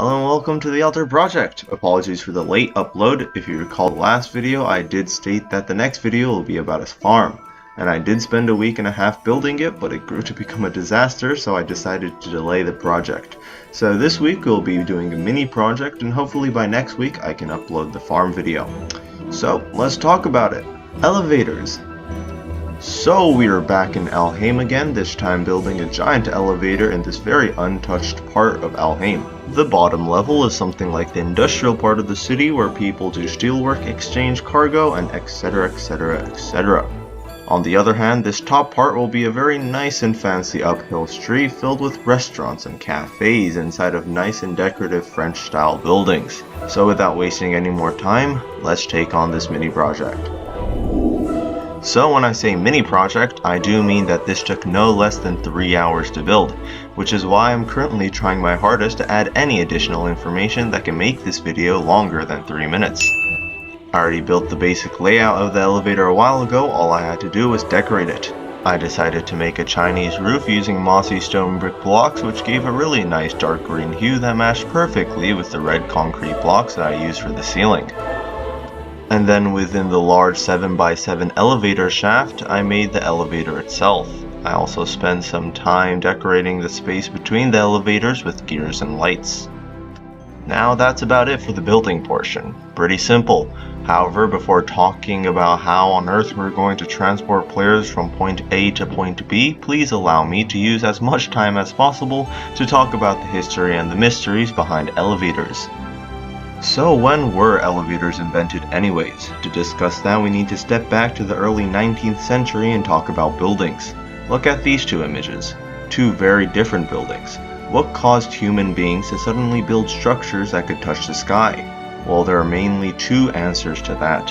Hello and welcome to the Alter Project. Apologies for the late upload. If you recall the last video, I did state that the next video will be about a farm. And I did spend a week and a half building it, but it grew to become a disaster, so I decided to delay the project. So this week we'll be doing a mini project, and hopefully by next week I can upload the farm video. So let's talk about it. Elevators. So we are back in Alheim again, this time building a giant elevator in this very untouched part of Alheim. The bottom level is something like the industrial part of the city where people do steelwork, exchange cargo, and etc, etc, etc. On the other hand, this top part will be a very nice and fancy uphill street filled with restaurants and cafes inside of nice and decorative French style buildings. So without wasting any more time, let's take on this mini project. So when I say mini project, I do mean that this took no less than 3 hours to build, which is why I'm currently trying my hardest to add any additional information that can make this video longer than 3 minutes. I already built the basic layout of the elevator a while ago, all I had to do was decorate it. I decided to make a Chinese roof using mossy stone brick blocks, which gave a really nice dark green hue that matched perfectly with the red concrete blocks that I used for the ceiling. And then within the large 7x7 elevator shaft, I made the elevator itself. I also spent some time decorating the space between the elevators with gears and lights. Now that's about it for the building portion. Pretty simple. However, before talking about how on earth we're going to transport players from point A to point B, please allow me to use as much time as possible to talk about the history and the mysteries behind elevators. So when were elevators invented anyways? To discuss that, we need to step back to the early 19th century and talk about buildings. Look at these two images. Two very different buildings. What caused human beings to suddenly build structures that could touch the sky? Well, there are mainly two answers to that.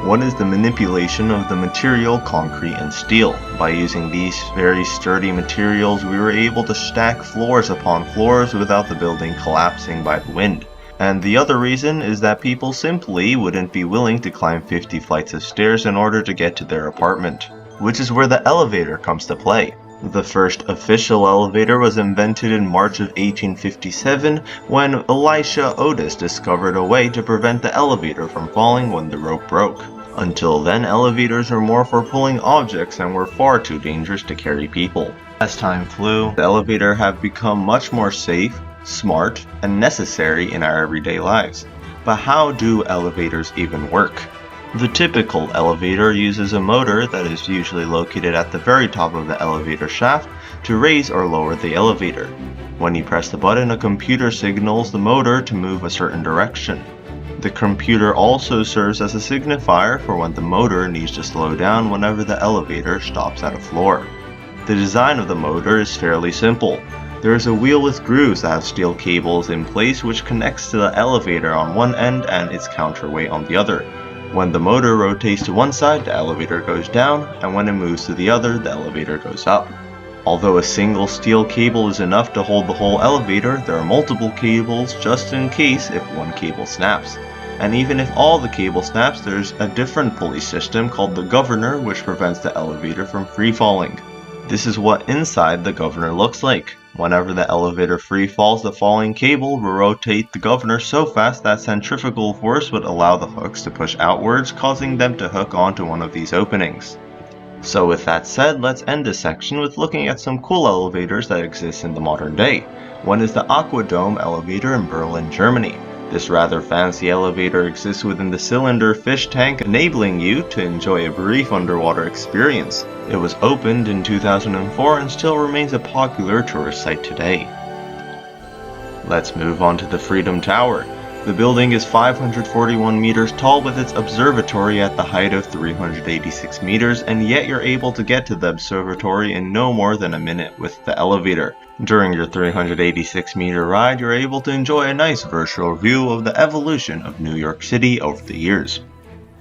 One is the manipulation of the material concrete and steel. By using these very sturdy materials, we were able to stack floors upon floors without the building collapsing by the wind. And the other reason is that people simply wouldn't be willing to climb 50 flights of stairs in order to get to their apartment. Which is where the elevator comes to play. The first official elevator was invented in March of 1857 when Elisha Otis discovered a way to prevent the elevator from falling when the rope broke. Until then, elevators were more for pulling objects and were far too dangerous to carry people. As time flew, the elevator have become much more safe, smart, and necessary in our everyday lives. But how do elevators even work? The typical elevator uses a motor that is usually located at the very top of the elevator shaft to raise or lower the elevator. When you press the button, a computer signals the motor to move a certain direction. The computer also serves as a signifier for when the motor needs to slow down whenever the elevator stops at a floor. The design of the motor is fairly simple. There is a wheel with grooves that have steel cables in place which connects to the elevator on one end and its counterweight on the other. When the motor rotates to one side, the elevator goes down, and when it moves to the other, the elevator goes up. Although a single steel cable is enough to hold the whole elevator, there are multiple cables just in case if one cable snaps. And even if all the cable snaps, there's a different pulley system called the governor which prevents the elevator from free falling. This is what inside the governor looks like. Whenever the elevator free falls, the falling cable will rotate the governor so fast that centrifugal force would allow the hooks to push outwards, causing them to hook onto one of these openings. So with that said, let's end this section with looking at some cool elevators that exist in the modern day. One is the Aquadome elevator in Berlin, Germany. This rather fancy elevator exists within the cylinder fish tank, enabling you to enjoy a brief underwater experience. It was opened in 2004 and still remains a popular tourist site today. Let's move on to the Freedom Tower. The building is 541 meters tall with its observatory at the height of 386 meters, and yet you're able to get to the observatory in no more than a minute with the elevator. During your 386 meter ride, you're able to enjoy a nice virtual view of the evolution of New York City over the years.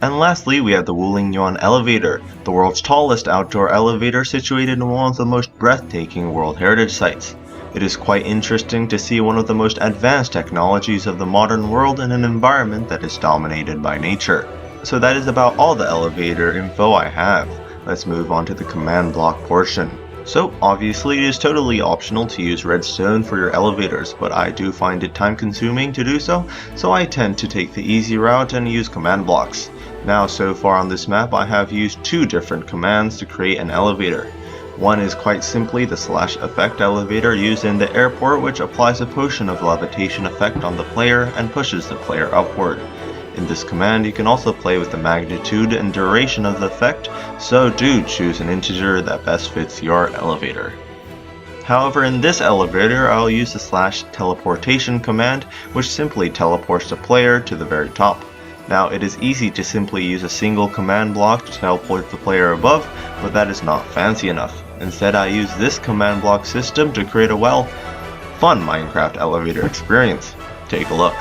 And lastly, we have the Wulingyuan elevator, the world's tallest outdoor elevator situated in one of the most breathtaking World Heritage sites. It is quite interesting to see one of the most advanced technologies of the modern world in an environment that is dominated by nature. So that is about all the elevator info I have. Let's move on to the command block portion. So obviously it is totally optional to use redstone for your elevators, but I do find it time consuming to do so I tend to take the easy route and use command blocks. Now so far on this map I have used two different commands to create an elevator. One is quite simply the /effect elevator used in the airport, which applies a potion of levitation effect on the player and pushes the player upward. In this command you can also play with the magnitude and duration of the effect, so do choose an integer that best fits your elevator. However, in this elevator I'll use the /teleportation command, which simply teleports the player to the very top. Now it is easy to simply use a single command block to teleport the player above, but that is not fancy enough. Instead I use this command block system to create a fun Minecraft elevator experience. Take a look.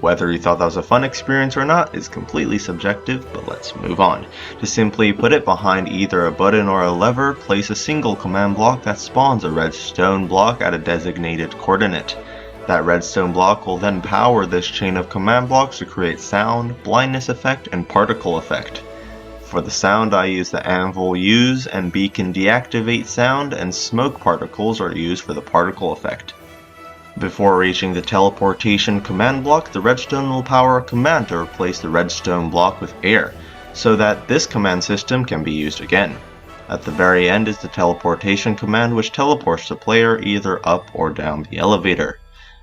Whether you thought that was a fun experience or not is completely subjective, but let's move on. To simply put it behind either a button or a lever, place a single command block that spawns a redstone block at a designated coordinate. That redstone block will then power this chain of command blocks to create sound, blindness effect, and particle effect. For the sound I use the anvil use and beacon deactivate sound, and smoke particles are used for the particle effect. Before reaching the teleportation command block, the redstone will power a command to replace the redstone block with air, so that this command system can be used again. At the very end is the teleportation command, which teleports the player either up or down the elevator.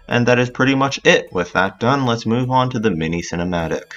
And that is pretty much it. With that done, let's move on to the mini cinematic.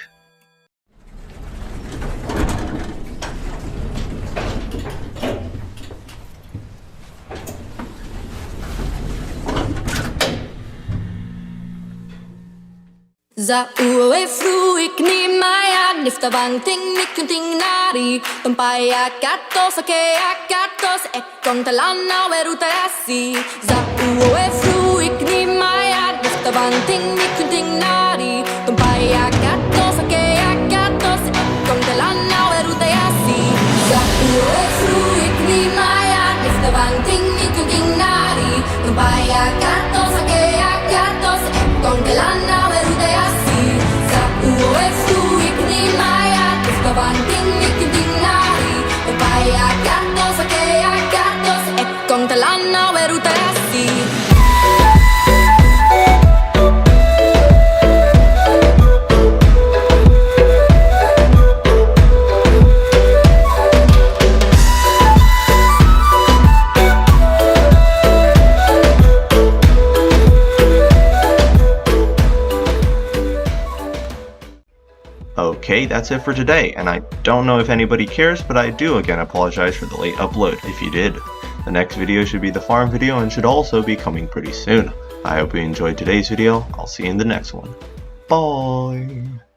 Za uwe fruik ni maya nifta bang ting nikunting nari Tumpaya katos akea katos ekon talana weruta yasi Za uwe fruik ni maya nifta bang ting nikunting nari Tumpaya katos akea katos ekon talana weruta yasi Za uwe fruik ni maya nifta bang ting nikunting nari Tumpaya katos akea katos ekon talana weruta yasi Okay, that's it for today, and I don't know if anybody cares, but I do again apologize for the late upload, if you did. The next video should be the farm video and should also be coming pretty soon. I hope you enjoyed today's video. I'll see you in the next one. Bye!